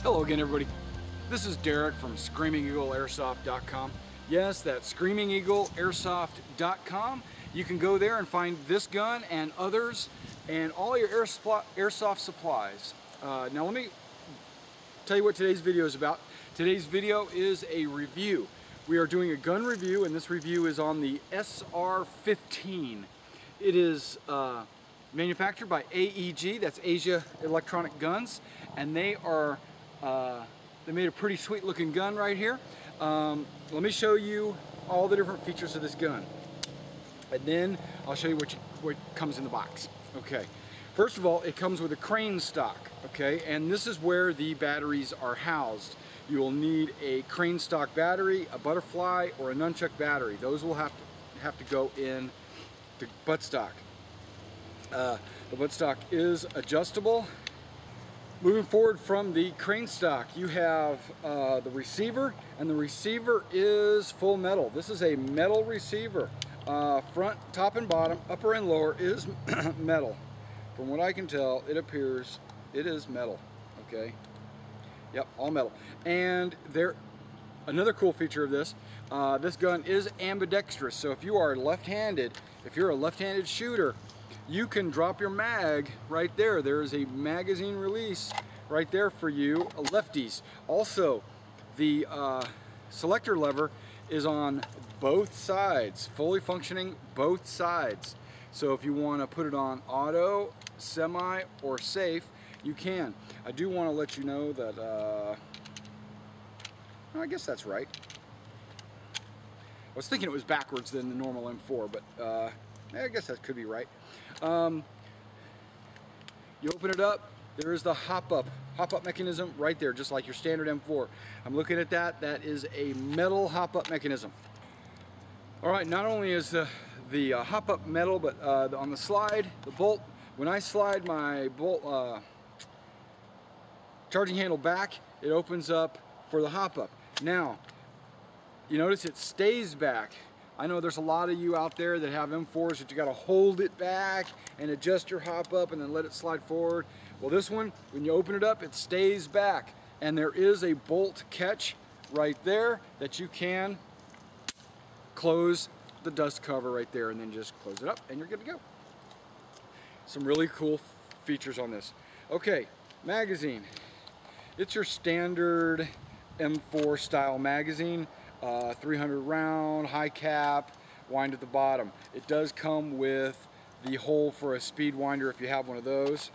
Hello again, everybody. This is Derek from ScreamingEagleAirsoft.com. Yes, that's ScreamingEagleAirsoft.com. You can go there and find this gun and others and all your airsoft supplies. Now let me tell you what today's video is about. Today's video is a review. We are doing a gun review, and this review is on the SR-15. It is manufactured by AEG, that's Asia Electronic Guns, and they made a pretty sweet looking gun right here. Let me show you all the different features of this gun, and then I'll show you what comes in the box. Okay, first of all, it comes with a crane stock, okay, and this is where the batteries are housed. You will need a crane stock battery, a butterfly, or a nunchuck battery. Those will have to go in the buttstock. The buttstock is adjustable. Moving forward from the crane stock, you have the receiver, and the receiver is full metal. This is a metal receiver. Front, top, and bottom, upper and lower is metal. From what I can tell, it appears it is metal. Okay. Yep, all metal. And another cool feature of this gun is ambidextrous. So if you are left-handed, if you're a left-handed shooter, you can drop your mag right there. There is a magazine release right there for you lefties. Also, the selector lever is on both sides, fully functioning both sides. So if you want to put it on auto, semi, or safe, you can. I do want to let you know that, well, I guess that's right. I was thinking it was backwards than the normal M4, but I guess that could be right. You open it up, there is the hop-up mechanism right there, just like your standard M4. I'm looking at that. That is a metal hop-up mechanism. All right, not only is the hop-up metal, but on the slide, the bolt, when I slide my bolt charging handle back, it opens up for the hop-up. Now, you notice it stays back. I know there's a lot of you out there that have M4s that you got to hold it back and adjust your hop-up and then let it slide forward. Well, this one, when you open it up, it stays back, and there is a bolt catch right there that you can close the dust cover right there, and then just close it up and you're good to go. Some really cool features on this. Okay, magazine. It's your standard M4 style magazine, 300 round, high cap, wind at the bottom. It does come with the hole for a speed winder if you have one of those.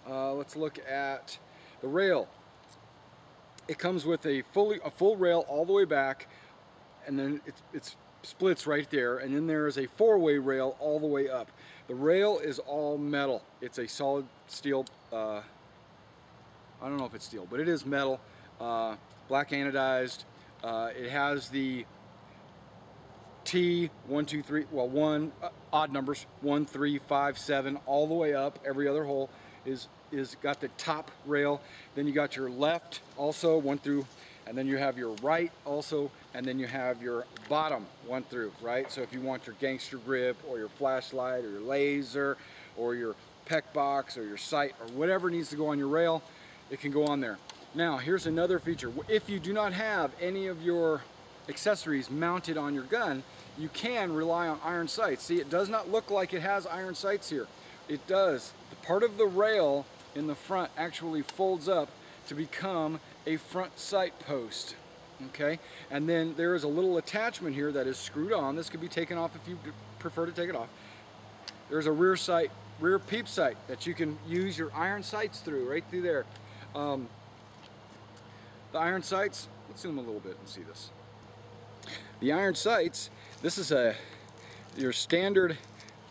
Let's look at the rail. It comes with a full rail all the way back, and then it splits right there, and then there is a four-way rail all the way up. The rail is all metal. It's a solid steel, I don't know if it's steel, but it is metal, black anodized. It has the T 1, 2, 3, well, one odd numbers, 1, 3, 5, 7, all the way up. Every other hole is got the top rail. Then you got your left also 1 through, and then you have your right also, and then you have your bottom 1 through, right? So if you want your gangster grip or your flashlight or your laser or your pec box or your sight or whatever needs to go on your rail, it can go on there. Now here's another feature. If you do not have any of your accessories mounted on your gun, you can rely on iron sights. See, it does not look like it has iron sights here. It does. The part of the rail in the front actually folds up to become a front sight post. Okay, and then there is a little attachment here that is screwed on. This could be taken off if you prefer to take it off. There's a rear peep sight that you can use your iron sights through, right through there. The iron sights, let's zoom a little bit and see this. The iron sights, this is your standard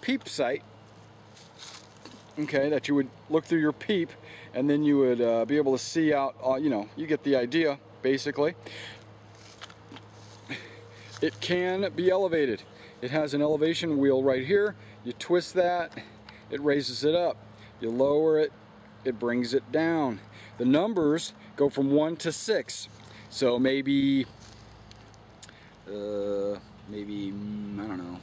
peep sight, okay, that you would look through your peep, and then you would be able to see out, you know, you get the idea, basically. It can be elevated. It has an elevation wheel right here. You twist that, it raises it up. You lower it, it brings it down. The numbers go from 1 to 6. So maybe maybe, I don't know.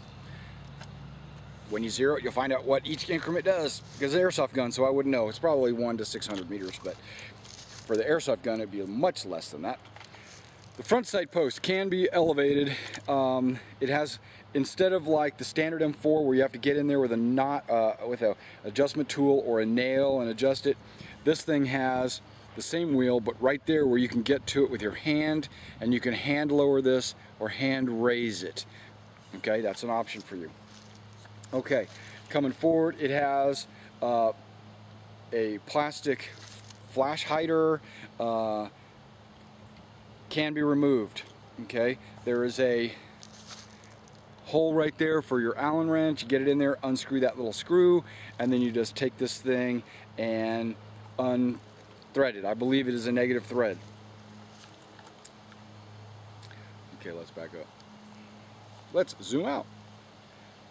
When you zero it, you'll find out what each increment does, because it's an airsoft gun, so I wouldn't know. It's probably 1 to 600 meters, but for the airsoft gun, it'd be much less than that. The front sight post can be elevated. It has, instead of like the standard M4 where you have to get in there with a knot, with a adjustment tool or a nail and adjust it, this thing has the same wheel, but right there where you can get to it with your hand, and you can hand lower this or hand raise it. Okay, that's an option for you. Okay, coming forward, it has a plastic flash hider, can be removed. Okay, there is a hole right there for your Allen wrench. You get it in there, unscrew that little screw, and then you just take this thing and unthread it. I believe it is a negative thread. Okay, let's back up. Let's zoom out.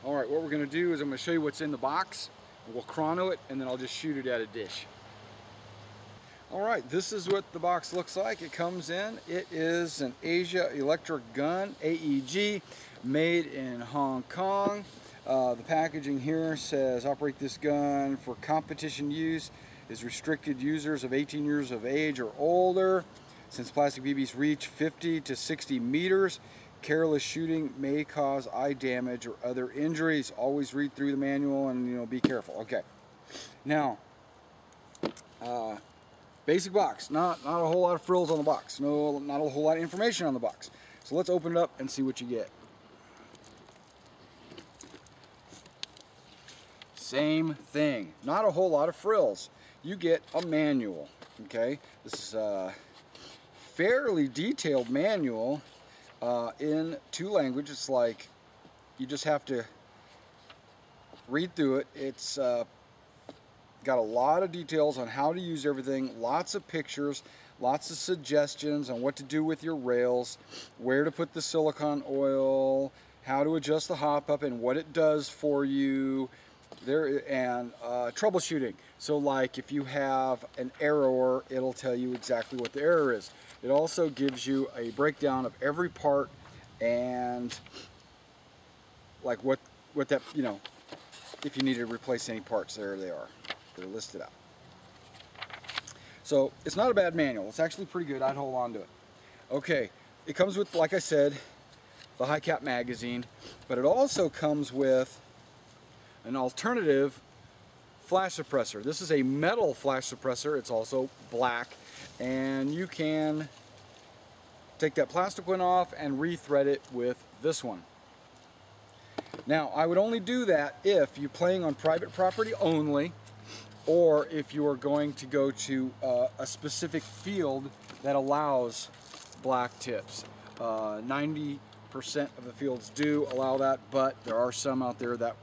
Alright, what we're going to do is I'm going to show you what's in the box. We'll chrono it, and then I'll just shoot it at a dish. Alright, this is what the box looks like. It comes in. It is an Asia electric gun, AEG, made in Hong Kong. The packaging here says, operate this gun for competition use is restricted users of 18 years of age or older. Since plastic BBs reach 50 to 60 meters, careless shooting may cause eye damage or other injuries. Always read through the manual and be careful. Okay. Now, basic box. Not a whole lot of frills on the box. No, not a whole lot of information on the box. So let's open it up and see what you get. Same thing. Not a whole lot of frills. You get a manual. Okay. This is a fairly detailed manual. In 2 languages. Like, you just have to read through it. It's got a lot of details on how to use everything, lots of pictures, lots of suggestions on what to do with your rails, where to put the silicone oil, how to adjust the hop up and what it does for you, and troubleshooting. So like if you have an error, it'll tell you exactly what the error is. It also gives you a breakdown of every part and like what that, if you need to replace any parts, there they are. They're listed out. So it's not a bad manual. It's actually pretty good. I'd hold on to it. Okay, it comes with, like I said, the high cap magazine, but it also comes with an alternative flash suppressor. This is a metal flash suppressor. It's also black, and you can take that plastic one off and rethread it with this one. Now, I would only do that if you're playing on private property only, or if you are going to go to a specific field that allows black tips. 90% of the fields do allow that, but there are some out there that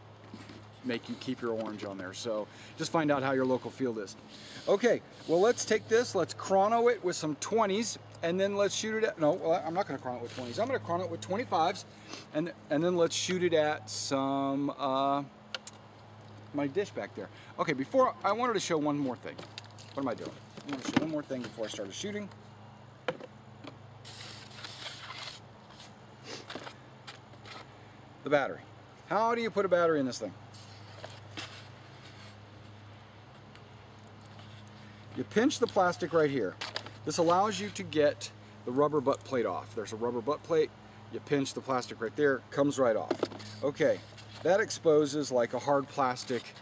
make you keep your orange on there. So just find out how your local field is. Okay, well, let's take this, let's chrono it with some 20s, and then let's shoot it at, no, well, I'm not going to chrono it with 20s. I'm going to chrono it with 25s, and then let's shoot it at some, my dish back there. Okay, before, I wanted to show one more thing. What am I doing? I want to show one more thing before I started shooting. The battery. How do you put a battery in this thing? You pinch the plastic right here. This allows you to get the rubber butt plate off. There's a rubber butt plate. You pinch the plastic right there, comes right off. Okay, that exposes like a hard plastic.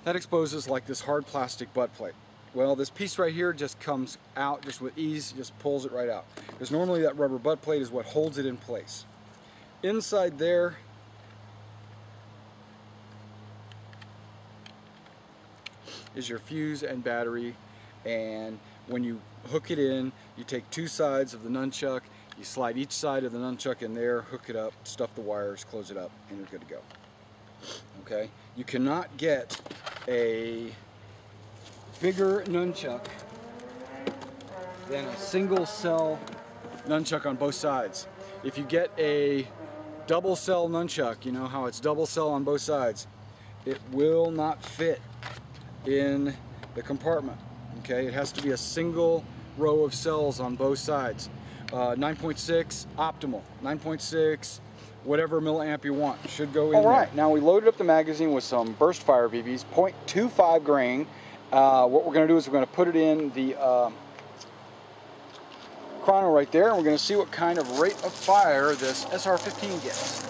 That exposes like this hard plastic butt plate. Well, this piece right here just comes out just with ease, just pulls it right out. Because normally that rubber butt plate is what holds it in place. Inside there is your fuse and battery, and when you hook it in, you take 2 sides of the nunchuck, you slide each side of the nunchuck in there, hook it up, stuff the wires, close it up, and you're good to go. Okay? You cannot get a bigger nunchuck than a single cell nunchuck on both sides. If you get a double cell nunchuck, you know how it's double cell on both sides, it will not fit in the compartment. Okay, it has to be a single row of cells on both sides. 9.6 optimal, 9.6 whatever milliamp you want should go in. All right, now we loaded up the magazine with some burst fire BBs, 0.25 grain. What we're going to do is we're going to put it in the chrono right there, and we're going to see what kind of rate of fire this SR-15 gets.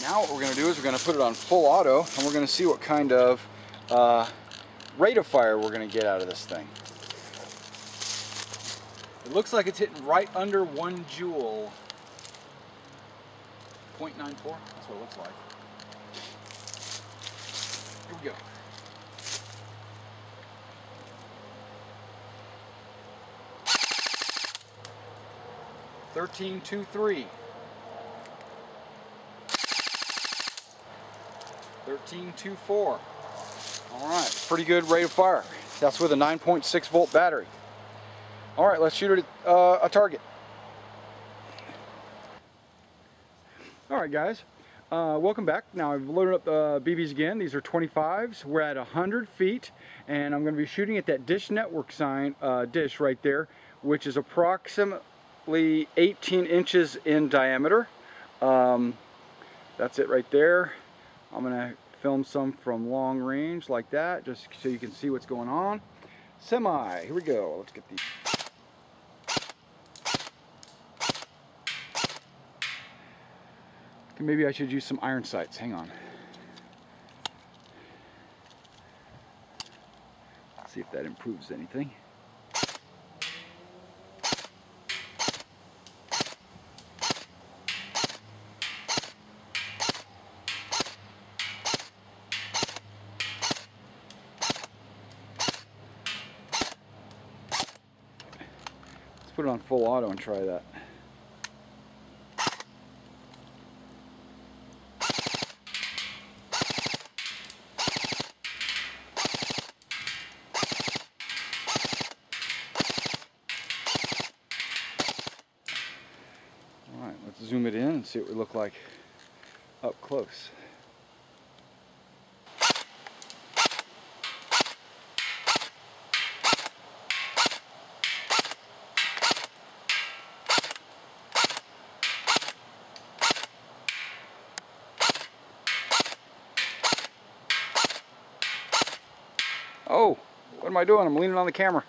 Now what we're going to do is we're going to put it on full auto, and we're going to see what kind of rate of fire we're going to get out of this thing. It looks like it's hitting right under 1 joule. 0.94, that's what it looks like. Here we go. $13.23. 13.24. All right, pretty good rate of fire. That's with a 9.6 volt battery. All right, let's shoot it at a target. All right, guys, welcome back. Now I've loaded up the BBs again. These are 25s. We're at 100 feet, and I'm going to be shooting at that Dish Network sign, dish right there, which is approximately 18 inches in diameter. That's it right there. I'm going to film some from long range like that, just so you can see what's going on. Semi, here we go. Let's get these. Maybe I should use some iron sights. Hang on. Let's see if that improves anything. Put it on full auto and try that. All right, let's zoom it in and see what we look like up close. Oh, what am I doing? I'm leaning on the camera.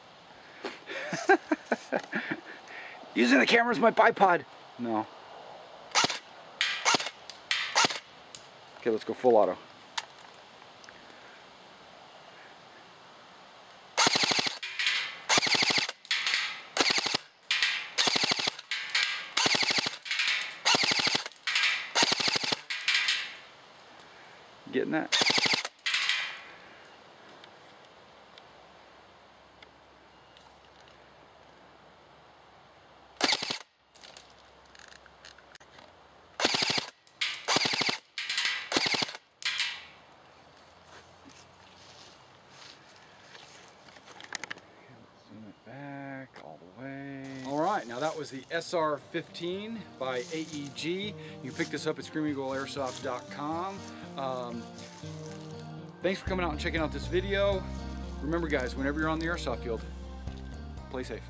Using the camera as my bipod. No. Okay, let's go full auto. Getting that? Back all the way. All right, now that was the SR-15 by AEG. You can pick this up at screamingeagleairsoft.com. Thanks for coming out and checking out this video. Remember, guys, whenever you're on the airsoft field, play safe.